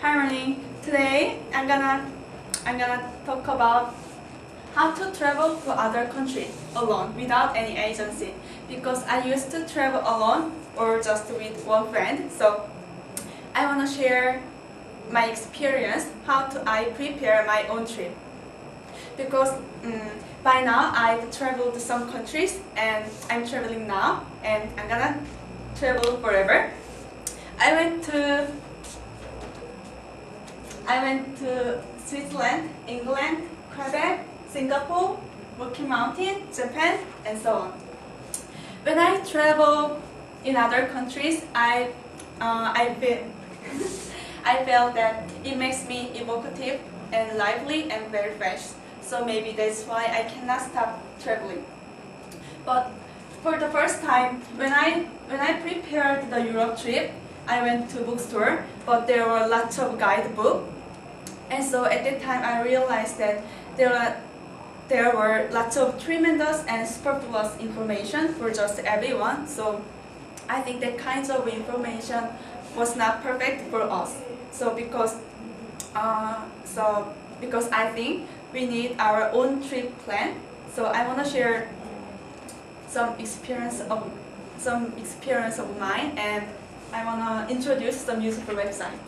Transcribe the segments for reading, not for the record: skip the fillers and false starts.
Harmony. Today I'm gonna talk about how to travel to other countries alone without any agency, because I used to travel alone or just with one friend. So I wanna share my experience how I prepare my own trip, because by now I've traveled to some countries and I'm traveling now and I'm gonna travel forever. I went to Switzerland, England, Quebec, Singapore, Rocky Mountain, Japan, and so on. When I travel in other countries, I felt that it makes me evocative and lively and very fresh. So maybe that's why I cannot stop traveling. But for the first time, when I prepared the Europe trip, I went to bookstore, but there were lots of guidebooks. And so at that time, I realized that there were lots of tremendous and superfluous information for just everyone. So I think that kinds of information was not perfect for us. So because I think we need our own trip plan. So I want to share some experience of mine, and I want to introduce some useful website.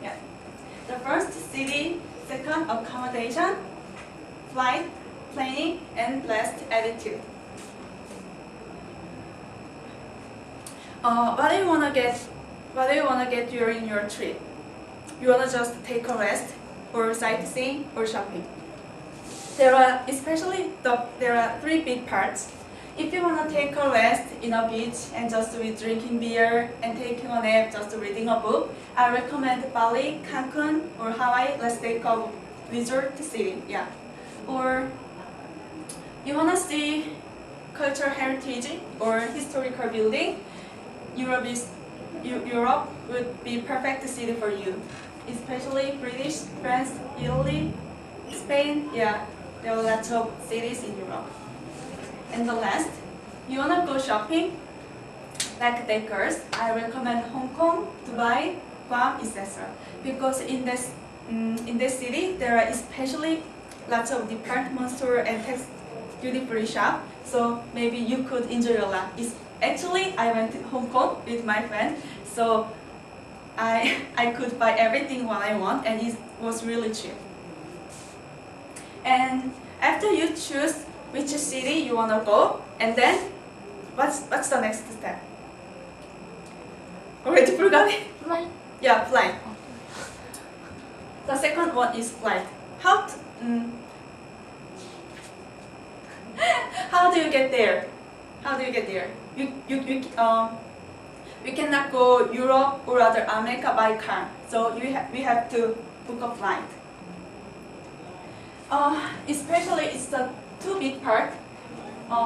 Yeah. The first, city; second, accommodation; flight, planning, and last, attitude. What do you wanna get during your trip? You wanna just take a rest, or sightseeing, or shopping? There are three big parts. If you wanna take a rest in a beach and just with drinking beer and taking a nap, just reading a book, I recommend Bali, Cancun, or Hawaii. Let's take a resort city. Yeah. Or you wanna see cultural heritage or historical building. Europe would be perfect city for you, especially British, France, Italy, Spain. Yeah, there are lots of cities in Europe. And the last, you wanna go shopping, like Deckers. I recommend Hong Kong, Dubai, Guam, etc. Because in this city there are especially lots of department store and duty-free shop. So maybe you could enjoy a lot. Actually, I went to Hong Kong with my friend, so I could buy everything what I want, and it was really cheap. And after you choose which city you wanna go, and then what's the next step? Already forgot it. Flight. Yeah, flight. The second one is flight. How do you get there? How do you get there? We cannot go Europe or other America by car, so we have to book a flight. Especially it's the two big part.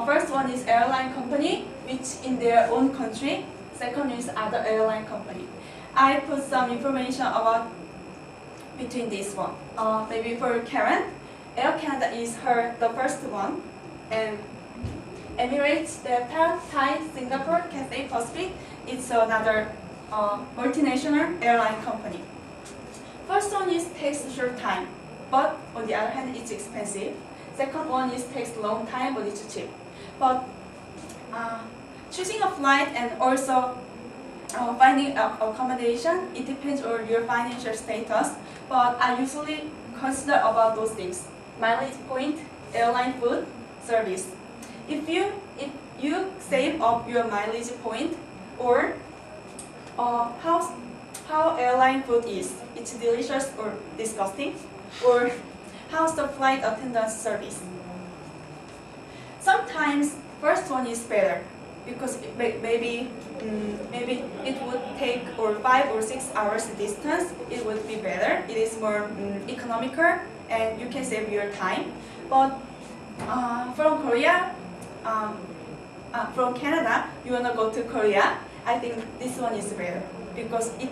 First one is airline company, which in their own country. Second is other airline company. I put some information about between this one. Maybe for Karen, Air Canada is the first one, and Emirates, Delta, Thai, Singapore, Cathay Pacific, it's another multinational airline company. First one takes a short time, but on the other hand, it's expensive. Second one takes a long time, but it's cheap. But choosing a flight and also finding accommodation, it depends on your financial status. But I usually consider about those things: mileage point, airline food, service. If you save up your mileage point, or how airline food is, it's delicious or disgusting, or how's the flight attendant service. Sometimes first one is better, because maybe it would take 5 or 6 hours distance. It would be better. It is more economical and you can save your time. But from Korea. From Canada, you wanna go to Korea, I think this one is better, because it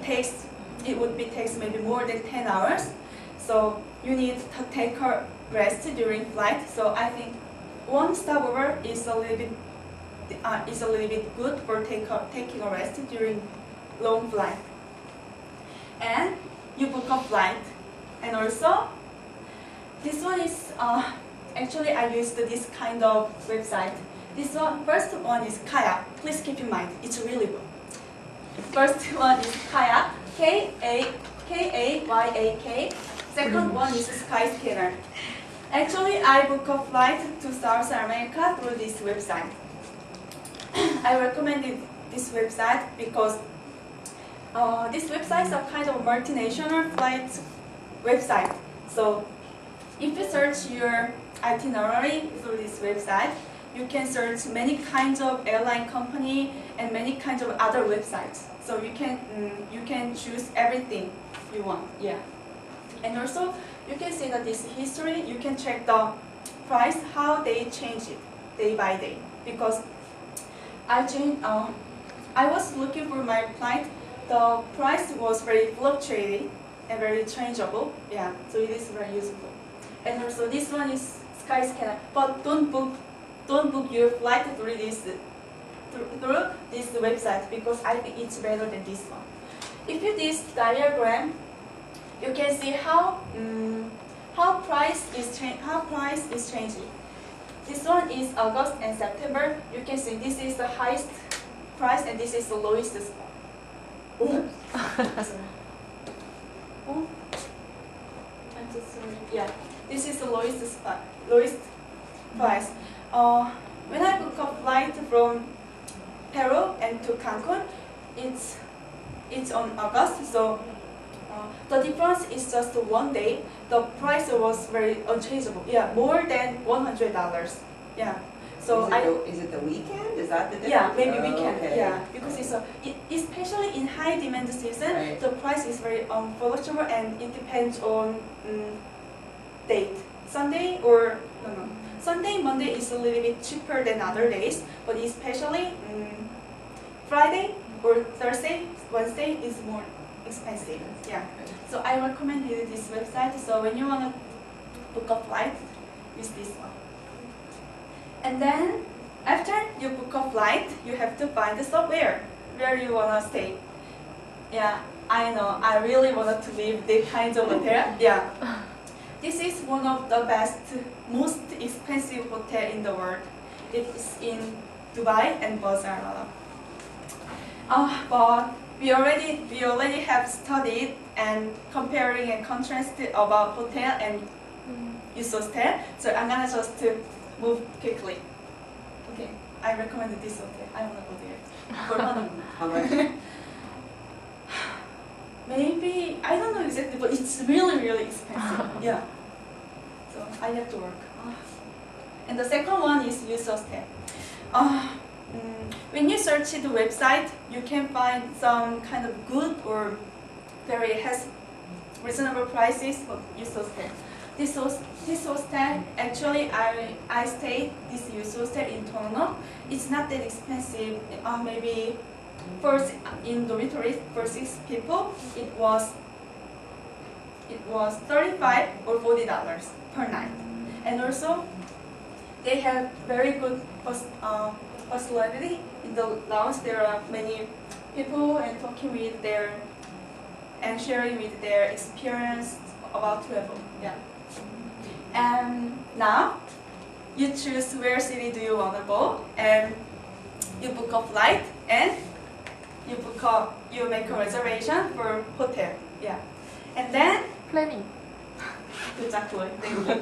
would take maybe more than 10 hours. So you need to take a rest during flight. So I think one stopover is a little bit is a little bit good for taking a rest during long flight. And you book a flight. And also, this one is, actually I used this kind of website. This one, first one is Kayak. Please keep in mind, it's really good. First one is Kayak, K-A-Y-A-K. Second one is Skyscanner. Actually, I booked a flight to South America through this website. I recommended this website because this website is a kind of multinational flight website. So if you search your itinerary through this website, you can search many kinds of airline company and many kinds of other websites. So you can choose everything you want. Yeah. And also you can see that this history, you can check the price, how they change it day by day. Because I was looking for my flight, the price was very fluctuating and very changeable. Yeah, so it is very useful. And also this one is Skyscanner, but don't book your flight through this website because I think it's better than this one. If you this diagram, you can see how price is changing. This one is August and September. You can see this is the highest price and this is the lowest spot. Oh, oh, I'm so sorry. Yeah, this is the lowest price. When I book a flight from Peru and to Cancun, it's on August, so the difference is just 1 day. The price was very unchangeable. Yeah, more than $100. Yeah. So is it the weekend? Is that the difference? Yeah, maybe weekend. Okay. Yeah, because especially in high demand season, right. The price is very fluctuable and it depends on date. Sunday or no. Sunday, Monday is a little bit cheaper than other days, but especially Friday or Thursday, Wednesday is more expensive. Yeah. So I recommended this website. So when you want to book a flight, use this one. And then after you book a flight, you have to find the software where you want to stay. Yeah, I know. I really wanted to live this kind of hotel. Yeah. This is one of the best, most expensive hotel in the world. It is in Dubai and Barcelona. But we already have studied and comparing and contrasted about hotel and use hotel. So I'm gonna just move quickly. Okay, I recommend this hotel. I wanna go there for honeymoon. How much? Maybe I don't know exactly, but it's really expensive. Yeah. So I have to work. And the second one is use hotel. When you search the website, you can find some kind of good or has reasonable prices for use hostel. This hostel, actually I stayed this use hostel in Toronto. It's not that expensive. Maybe first in dormitory for 6 people, it was $35 or $40 per night. And also they have very good facility in the lounge. There are many people and talking with and sharing with their experience about travel. Yeah. And now you choose where city do you want to go, and you book a flight and you make a reservation for hotel. Yeah. And then planning. Exactly. Thank you.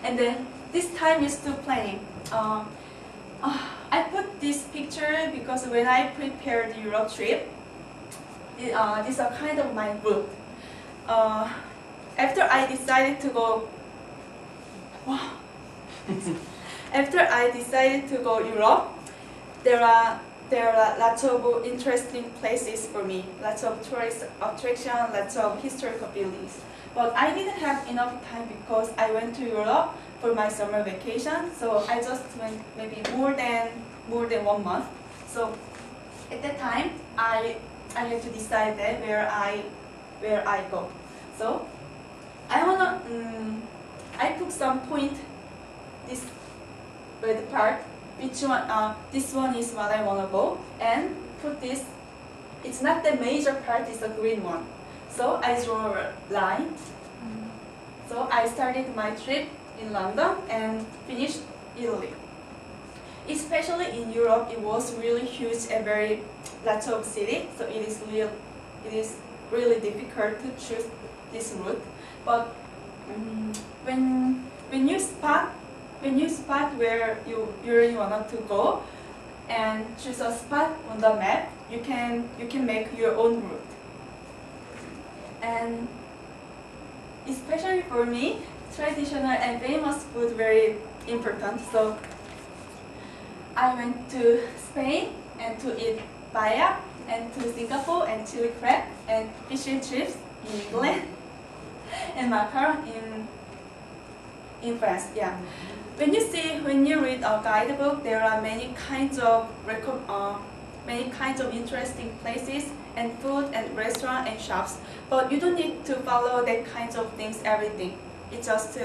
And then this time is to planning. I put this picture because when I prepared the Europe trip, this is a kind of my route. After I decided to go, after I decided to go Europe, there are lots of interesting places for me, lots of tourist attractions, lots of historical buildings. But I didn't have enough time because I went to Europe for my summer vacation, so I just went maybe more than 1 month. So at that time, I had to decide that where I go. So I took some point this red part which one. This one is what I wanna go, and put this. It's not the major part; it's the green one. So I draw a line. So I started my trip in London and finished Italy. Especially in Europe, it was really huge and very lots of cities. So it is really difficult to choose this route. But when you spot where you really want to go and choose a spot on the map, you can make your own route. And especially for me, traditional and famous food very important. So I went to Spain and to eat paella, and to Singapore and chili crab and fish and chips in England, and macaron in France. Yeah. When you read a guidebook, there are many kinds of interesting places and food and restaurants and shops. But you don't need to follow that kinds of things, everything. It just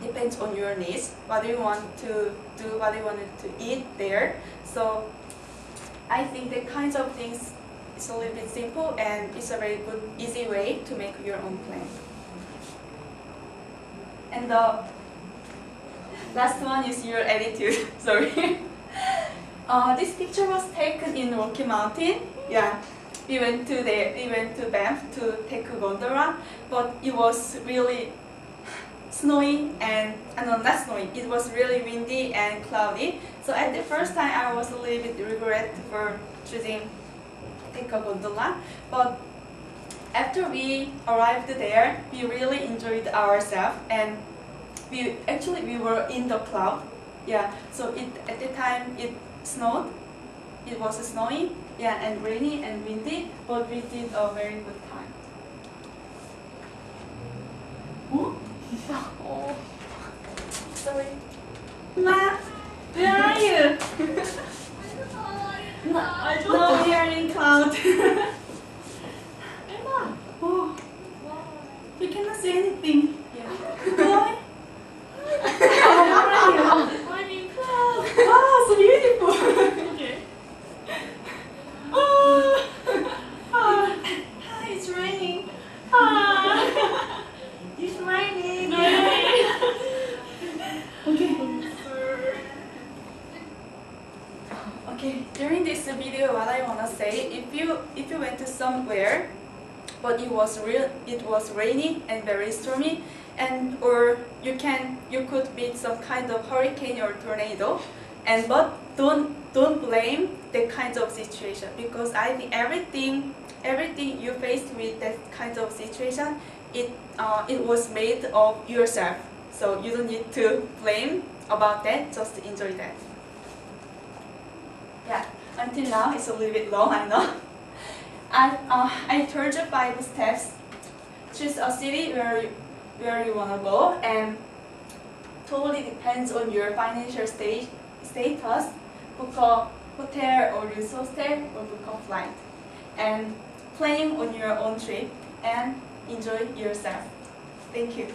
depends on your needs, what you want to do, what you want to eat there. So I think that kinds of things is a little bit simple, and it's a very good, easy way to make your own plan. And the last one is your attitude. Sorry. This picture was taken in Rocky Mountain. Yeah, we went to Banff to take a gondola, but it was really snowing and not snowing. It was really windy and cloudy. So at the first time, I was a little bit regret for choosing take a gondola. But after we arrived there, we really enjoyed ourselves, and we were in the cloud. Yeah. So at the time it snowed. It was snowing. Yeah, and rainy and windy. But we did a very good time. Oh, sorry. Ma, where are you? No, we are in cloud. Emma, oh, you cannot see anything. Yeah. Why? Where are you? I'm in cloud. Wow, so beautiful. Okay. Oh, hi, it's raining. It's raining. Okay, during this video, what I wanna say, if you went to somewhere, but it was rainy and very stormy, and or you could meet some kind of hurricane or tornado, but don't blame that kind of situation, because I think everything you faced with that kind of situation, it was made of yourself. So you don't need to blame about that. Just enjoy that. Yeah. Until now, it's a little bit long, I know. I told you 5 steps. Choose a city where you wanna go, and totally depends on your financial status. Book a hotel or resort stay, or book a flight, and plan on your own trip and enjoy yourself. Thank you.